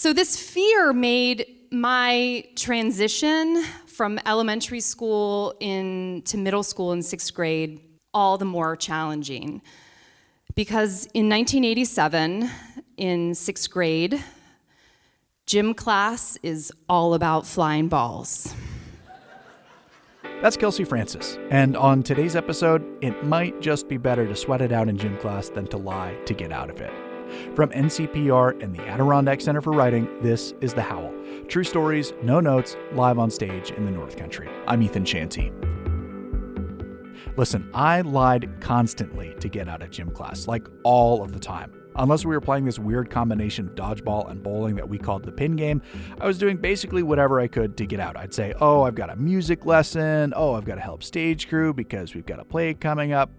So this fear made my transition from elementary school into middle school in 6th grade all the more challenging. Because in 1987, in 6th grade, gym class is all about flying balls. That's Kelsey Francis, and on today's episode, it might just be better to sweat it out in gym class than to lie to get out of it. From NCPR and the Adirondack Center for Writing, this is The Howl. True stories, no notes, live on stage in the North Country. I'm Ethan Shanty. Listen, I lied constantly to get out of gym class, like all of the time. Unless we were playing this weird combination of dodgeball and bowling that we called the pin game, I was doing basically whatever I could to get out. I'd say, I've got a music lesson. I've got to help stage crew because we've got a play coming up,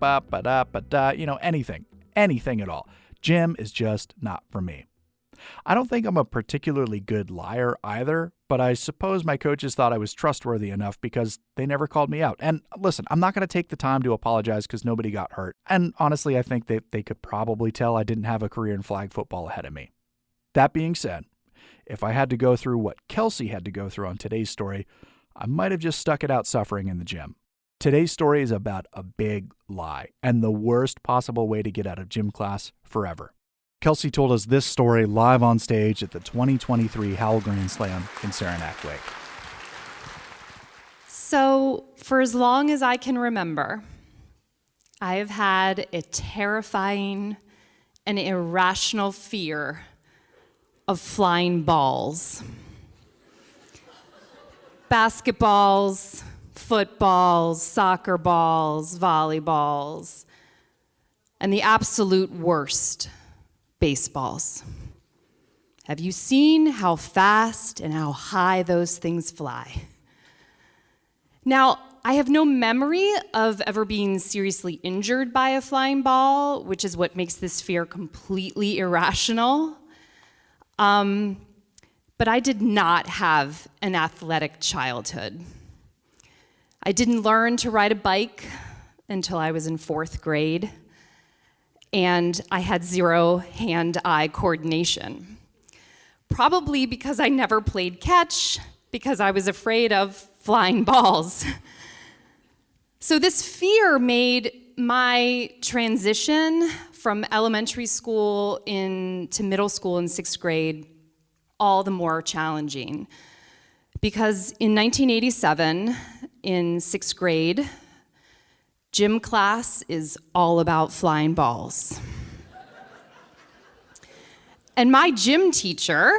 anything at all. Gym is just not for me. I don't think I'm a particularly good liar either, but I suppose my coaches thought I was trustworthy enough because they never called me out. And listen, I'm not going to take the time to apologize because nobody got hurt. And honestly, I think they could probably tell I didn't have a career in flag football ahead of me. That being said, if I had to go through what Kelsey had to go through on today's story, I might have just stuck it out suffering in the gym. Today's story is about a big lie and the worst possible way to get out of gym class forever. Kelsey told us this story live on stage at the 2023 Howl Grand Slam in Saranac Lake. So, for as long as I can remember, I have had a terrifying and irrational fear of flying balls. Basketballs, footballs, soccer balls, volleyballs, and the absolute worst, baseballs. Have you seen how fast and how high those things fly? Now, I have no memory of ever being seriously injured by a flying ball, which is what makes this fear completely irrational. But I did not have an athletic childhood. I didn't learn to ride a bike until I was in 4th grade. And I had zero hand-eye coordination. Probably because I never played catch, because I was afraid of flying balls. So this fear made my transition from elementary school into middle school in 6th grade all the more challenging. Because in 1987, in 6th grade, gym class is all about flying balls. And my gym teacher,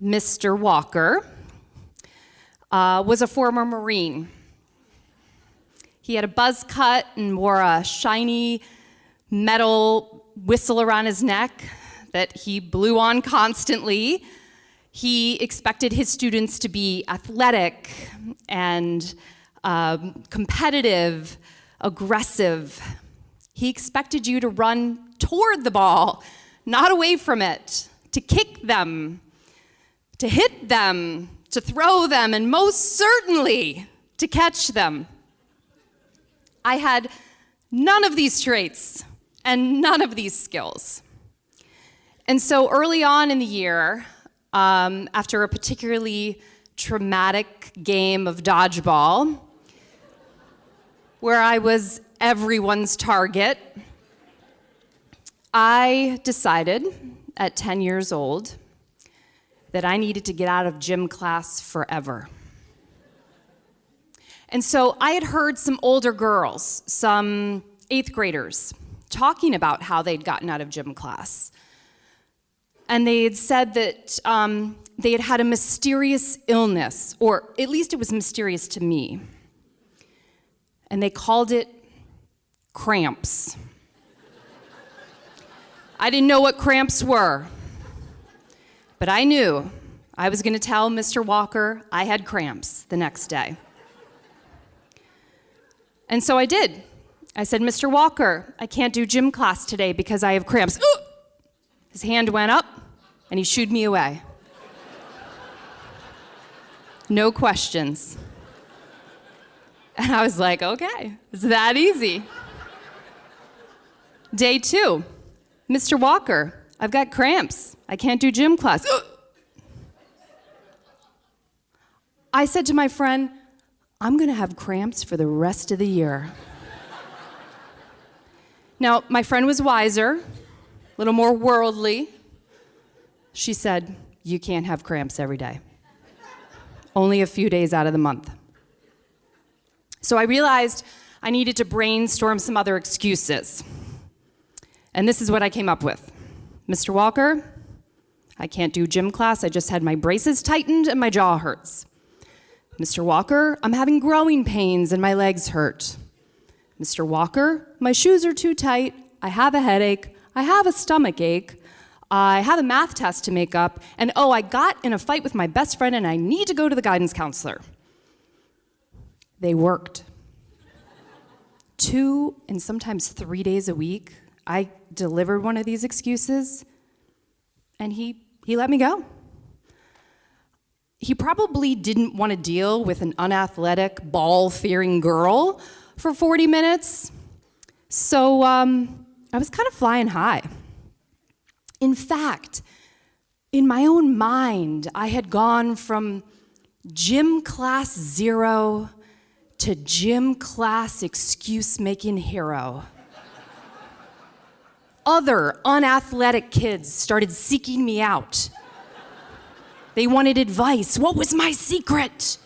Mr. Walker, was a former Marine. He had a buzz cut and wore a shiny metal whistle around his neck that he blew on constantly. He expected his students to be athletic and competitive, aggressive. He expected you to run toward the ball, not away from it, to kick them, to hit them, to throw them, and most certainly to catch them. I had none of these traits and none of these skills. And so early on in the year, after a particularly traumatic game of dodgeball, where I was everyone's target, I decided at 10 years old that I needed to get out of gym class forever. And so I had heard some older girls, some 8th graders, talking about how they'd gotten out of gym class. And they had said that they had had a mysterious illness, or at least it was mysterious to me. And they called it cramps. I didn't know what cramps were, but I knew I was going to tell Mr. Walker I had cramps the next day. And so I did. I said, Mr. Walker, I can't do gym class today because I have cramps. Ooh! His hand went up, and he shooed me away. No questions. And I was like, okay, it's that easy. Day 2, Mr. Walker, I've got cramps. I can't do gym class. I said to my friend, I'm going to have cramps for the rest of the year. Now, my friend was wiser, a little more worldly. She said, you can't have cramps every day. Only a few days out of the month. So I realized I needed to brainstorm some other excuses. And this is what I came up with. Mr. Walker, I can't do gym class. I just had my braces tightened and my jaw hurts. Mr. Walker, I'm having growing pains and my legs hurt. Mr. Walker, my shoes are too tight. I have a headache. I have a stomach ache. I have a math test to make up. And oh, I got in a fight with my best friend and I need to go to the guidance counselor. They worked. 2 and sometimes 3 days a week, I delivered one of these excuses, and he let me go. He probably didn't want to deal with an unathletic, ball-fearing girl for 40 minutes, so I was kind of flying high. In fact, in my own mind, I had gone from gym class 0 to gym class excuse-making hero. Other unathletic kids started seeking me out. They wanted advice. What was my secret?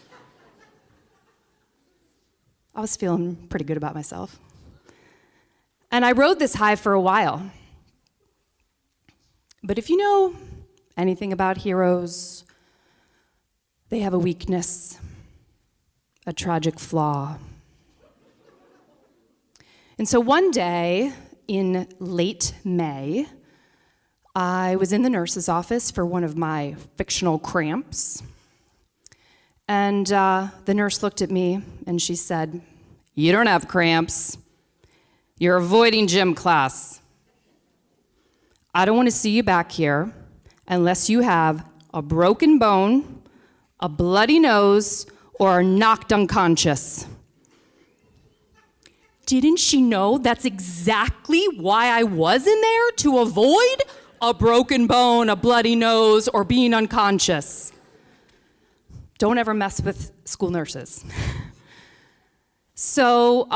I was feeling pretty good about myself. And I rode this high for a while. But if you know anything about heroes, they have a weakness, a tragic flaw. And so one day in late May, I was in the nurse's office for one of my fictional cramps. And the nurse looked at me and she said, "You don't have cramps. You're avoiding gym class. I don't want to see you back here unless you have a broken bone, a bloody nose, or are knocked unconscious." Didn't she know that's exactly why I was in there? To avoid a broken bone, a bloody nose, or being unconscious. Don't ever mess with school nurses. So,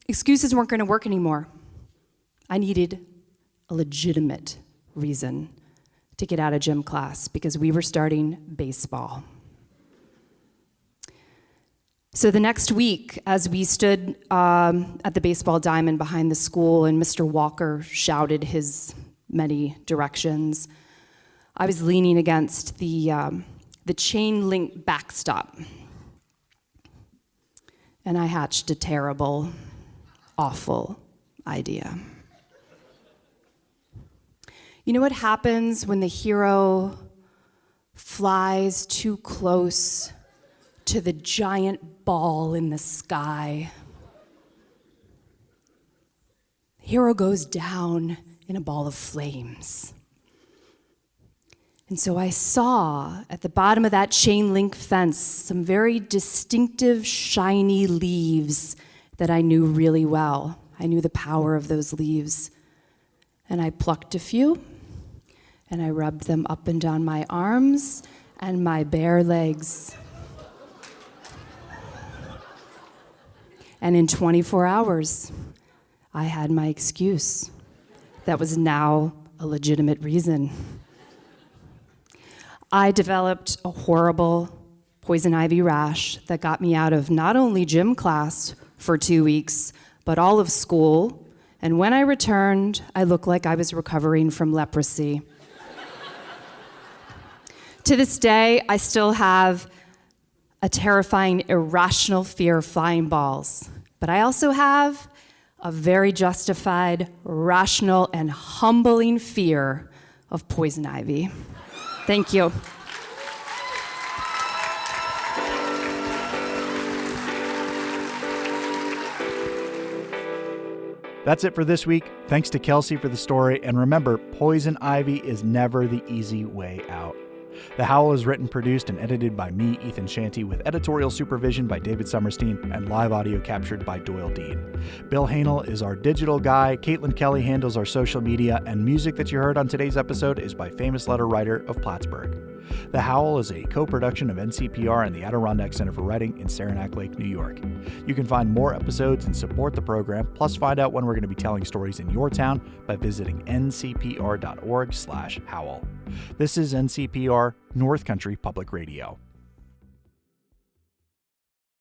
excuses weren't going to work anymore. I needed a legitimate reason to get out of gym class because we were starting baseball. So the next week, as we stood at the baseball diamond behind the school and Mr. Walker shouted his many directions, I was leaning against the chain link backstop. And I hatched a terrible, awful idea. You know what happens when the hero flies too close to the giant ball in the sky? The hero goes down in a ball of flames. And so I saw at the bottom of that chain link fence some very distinctive, shiny leaves that I knew really well. I knew the power of those leaves. And I plucked a few, and I rubbed them up and down my arms and my bare legs. And in 24 hours, I had my excuse. That was now a legitimate reason. I developed a horrible poison ivy rash that got me out of not only gym class for 2 weeks, but all of school. And when I returned, I looked like I was recovering from leprosy. To this day, I still have a terrifying, irrational fear of flying balls. But I also have a very justified, rational, and humbling fear of poison ivy. Thank you. That's it for this week. Thanks to Kelsey for the story. And remember, poison ivy is never the easy way out. The Howl is written, produced, and edited by me, Ethan Shanty, with editorial supervision by David Summerstein and live audio captured by Doyle Dean. Bill Hanel is our digital guy, Caitlin Kelly handles our social media, and music that you heard on today's episode is by famous letter writer of Plattsburgh. The Howl is a co-production of NCPR and the Adirondack Center for Writing in Saranac Lake, New York. You can find more episodes and support the program, plus find out when we're going to be telling stories in your town by visiting ncpr.org/howl. This is NCPR, North Country Public Radio.